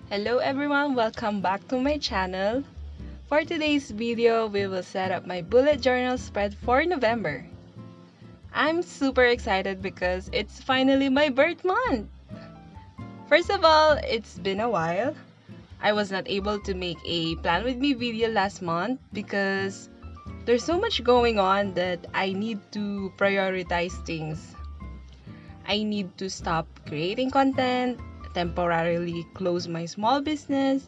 Hello everyone, welcome back to my channel. For today's video, we will set up my bullet journal spread for November. I'm super excited because it's finally my birth month. First of all, it's been a while. I was not able to make a plan with me video last month because there's so much going on that I need to prioritize things. I need to stop creating content, temporarily close my small business,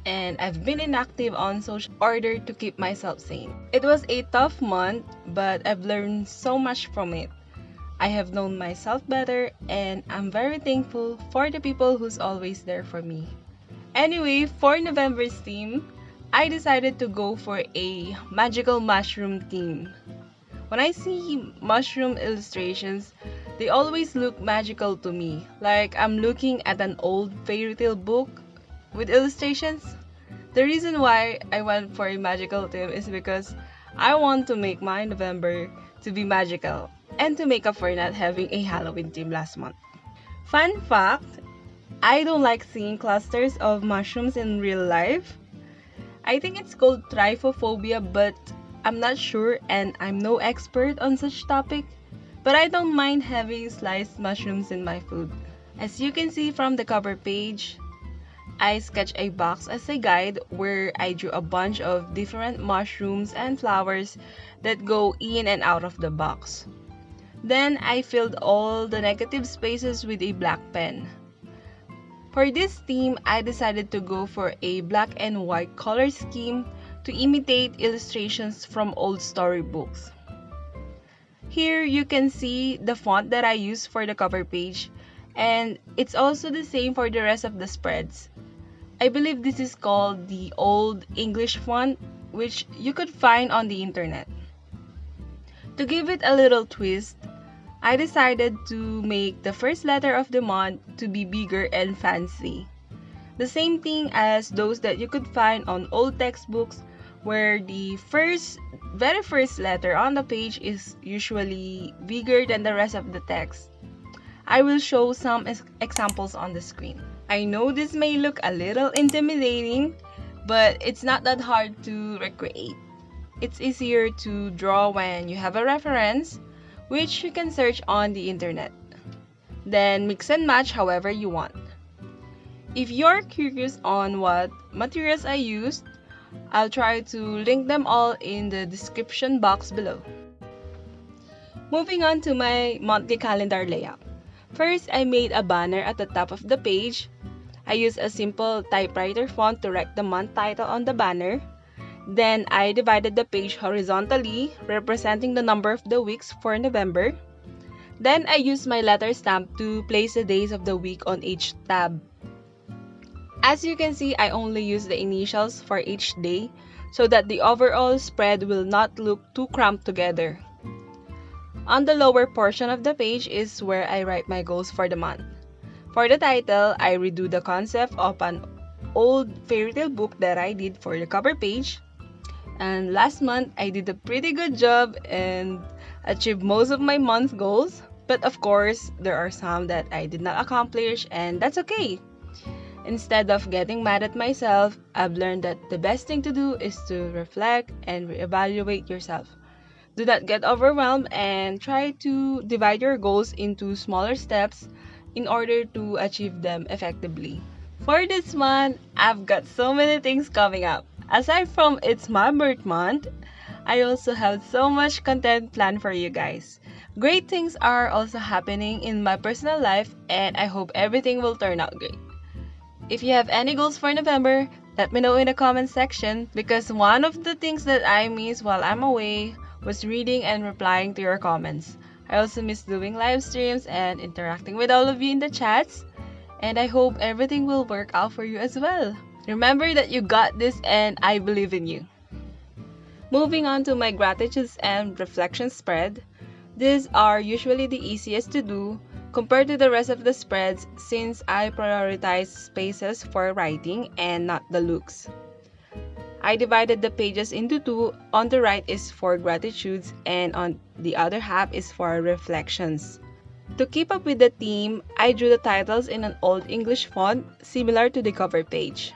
and I've been inactive on social order to keep myself sane. It was a tough month, but I've learned so much from it. I have known myself better, and I'm very thankful for the people who's always there for me. Anyway, for November's theme, I decided to go for a magical mushroom theme. When I see mushroom illustrations, they always look magical to me, like I'm looking at an old fairy tale book with illustrations. The reason why I went for a magical theme is because I want to make my November to be magical and to make up for not having a Halloween theme last month. Fun fact, I don't like seeing clusters of mushrooms in real life. I think it's called trypophobia, but I'm not sure and I'm no expert on such topic. But I don't mind having sliced mushrooms in my food. As you can see from the cover page, I sketched a box as a guide where I drew a bunch of different mushrooms and flowers that go in and out of the box. Then I filled all the negative spaces with a black pen. For this theme, I decided to go for a black and white color scheme to imitate illustrations from old storybooks. Here you can see the font that I used for the cover page, and it's also the same for the rest of the spreads. I believe this is called the Old English font, which you could find on the internet. To give it a little twist, I decided to make the first letter of the month to be bigger and fancy. The same thing as those that you could find on old textbooks where the very first letter on the page is usually bigger than the rest of the text. I will show some examples on the screen. I know this may look a little intimidating, but it's not that hard to recreate. It's easier to draw when you have a reference, which you can search on the internet. Then mix and match however you want. If you're curious on what materials I used, I'll try to link them all in the description box below. Moving on to my monthly calendar layout. First, I made a banner at the top of the page. I used a simple typewriter font to write the month title on the banner. Then I divided the page horizontally, representing the number of the weeks for November. Then I used my letter stamp to place the days of the week on each tab. As you can see, I only use the initials for each day so that the overall spread will not look too cramped together. On the lower portion of the page is where I write my goals for the month. For the title, I redo the concept of an old fairy tale book that I did for the cover page. And last month, I did a pretty good job and achieved most of my month goals. But of course, there are some that I did not accomplish, and that's okay. Instead of getting mad at myself, I've learned that the best thing to do is to reflect and reevaluate yourself. Do not get overwhelmed and try to divide your goals into smaller steps in order to achieve them effectively. For this month, I've got so many things coming up. Aside from it's my birth month, I also have so much content planned for you guys. Great things are also happening in my personal life, and I hope everything will turn out great. If you have any goals for November, let me know in the comment section, because one of the things that I miss while I'm away was reading and replying to your comments. I also miss doing live streams and interacting with all of you in the chats, and I hope everything will work out for you as well. Remember that you got this and I believe in you. Moving on to my gratitudes and reflection spread. These are usually the easiest to do compared to the rest of the spreads since I prioritize spaces for writing and not the looks. I divided the pages into two. On the right is for gratitudes and on the other half is for reflections. To keep up with the theme, I drew the titles in an old English font similar to the cover page.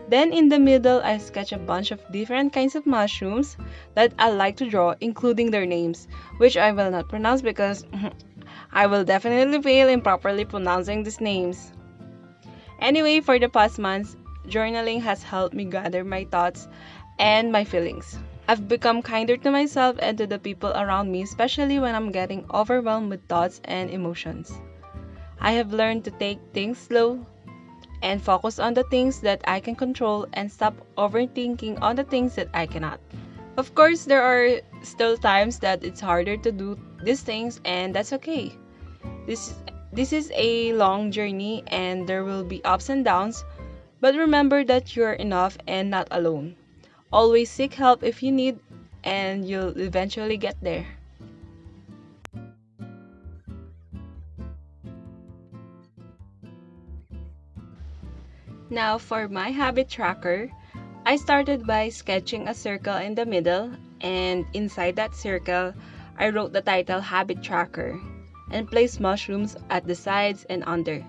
Then in the middle, I sketched a bunch of different kinds of mushrooms that I like to draw, including their names, which I will not pronounce because I will definitely fail in properly pronouncing these names. Anyway, for the past months, journaling has helped me gather my thoughts and my feelings. I've become kinder to myself and to the people around me, especially when I'm getting overwhelmed with thoughts and emotions. I have learned to take things slow and focus on the things that I can control and stop overthinking on the things that I cannot. Of course, there are still times that it's harder to do these things, and that's okay. This is a long journey and there will be ups and downs, but remember that you're enough and not alone. Always seek help if you need, and you'll eventually get there. Now for my habit tracker, I started by sketching a circle in the middle, and inside that circle, I wrote the title Habit Tracker and placed mushrooms at the sides and under.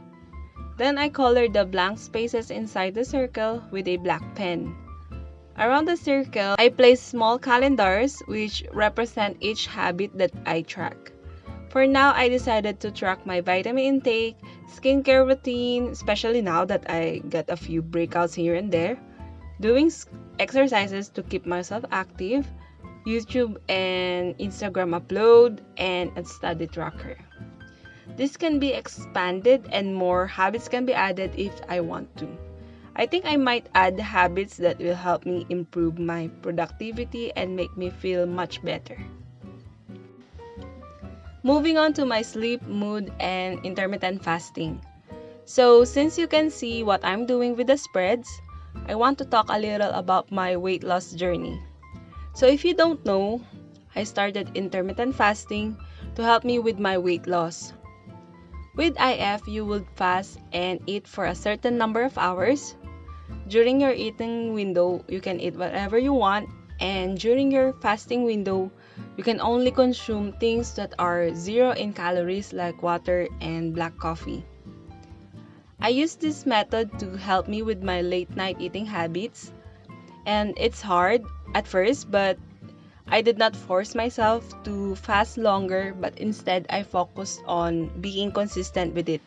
Then I colored the blank spaces inside the circle with a black pen. Around the circle, I placed small calendars which represent each habit that I track. For now, I decided to track my vitamin intake, skincare routine, especially now that I get a few breakouts here and there, doing exercises to keep myself active, YouTube and Instagram upload, and a study tracker. This can be expanded and more habits can be added if I want to. I think I might add habits that will help me improve my productivity and make me feel much better. Moving on to my sleep, mood, and intermittent fasting. So since you can see what I'm doing with the spreads, I want to talk a little about my weight loss journey. So if you don't know, I started intermittent fasting to help me with my weight loss. With IF, you would fast and eat for a certain number of hours. During your eating window, you can eat whatever you want, and during your fasting window, you can only consume things that are zero in calories like water and black coffee. I use this method to help me with my late night eating habits, and it's hard at first, but I did not force myself to fast longer, but instead I focused on being consistent with it.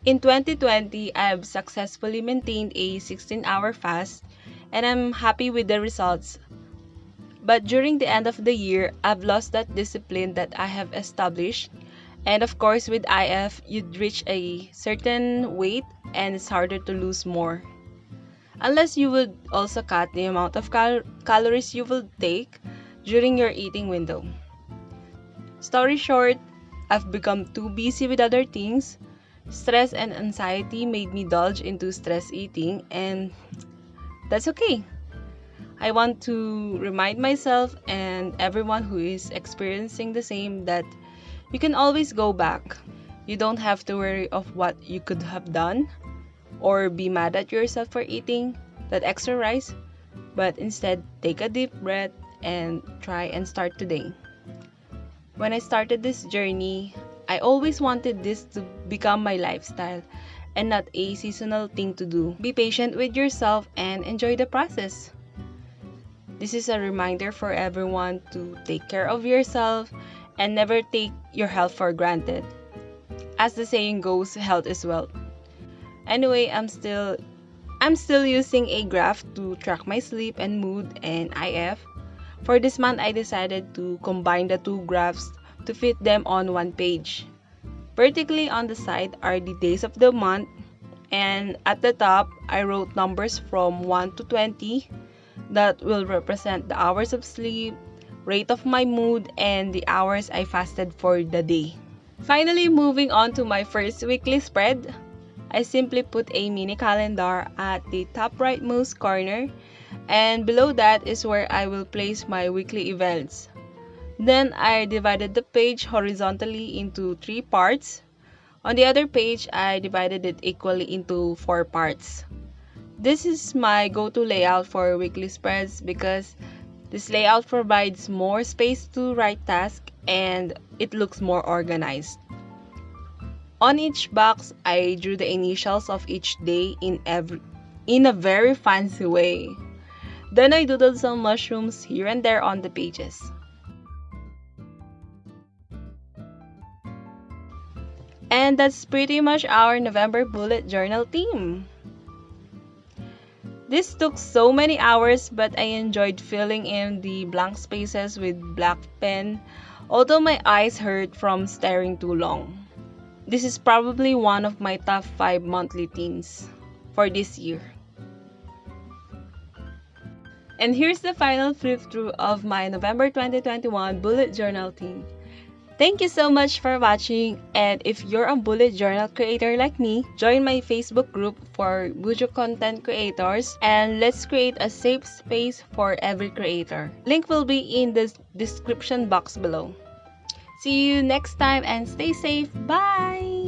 In 2020, I have successfully maintained a 16-hour fast, and I'm happy with the results. But during the end of the year, I've lost that discipline that I have established. And of course, with IF, you'd reach a certain weight and it's harder to lose more. Unless you would also cut the amount of calories you will take during your eating window. Story short, I've become too busy with other things. Stress and anxiety made me indulge into stress eating, and that's okay. I want to remind myself and everyone who is experiencing the same that you can always go back. You don't have to worry of what you could have done or be mad at yourself for eating that extra rice, but instead take a deep breath and try and start today. When I started this journey, I always wanted this to become my lifestyle and not a seasonal thing to do. Be patient with yourself and enjoy the process. This is a reminder for everyone to take care of yourself and never take your health for granted. As the saying goes, health is wealth. Anyway, I'm still using a graph to track my sleep and mood and IF. For this month, I decided to combine the two graphs to fit them on one page. Vertically on the side are the days of the month, and at the top, I wrote numbers from 1 to 20 that will represent the hours of sleep, rate of my mood, and the hours I fasted for the day. Finally, moving on to my first weekly spread, I simply put a mini calendar at the top rightmost corner, and below that is where I will place my weekly events. Then I divided the page horizontally into 3 parts. On the other page, I divided it equally into 4 parts. This is my go-to layout for weekly spreads because this layout provides more space to write tasks and it looks more organized. On each box, I drew the initials of each day in a very fancy way. Then I doodled some mushrooms here and there on the pages. And that's pretty much our November bullet journal theme. This took so many hours, but I enjoyed filling in the blank spaces with black pen, although my eyes hurt from staring too long. This is probably one of my top 5 monthly themes for this year. And here's the final flip through of my November 2021 bullet journal theme. Thank you so much for watching, and if you're a bullet journal creator like me, join my Facebook group for Bujo content creators, and let's create a safe space for every creator. Link will be in the description box below. See you next time and stay safe. Bye!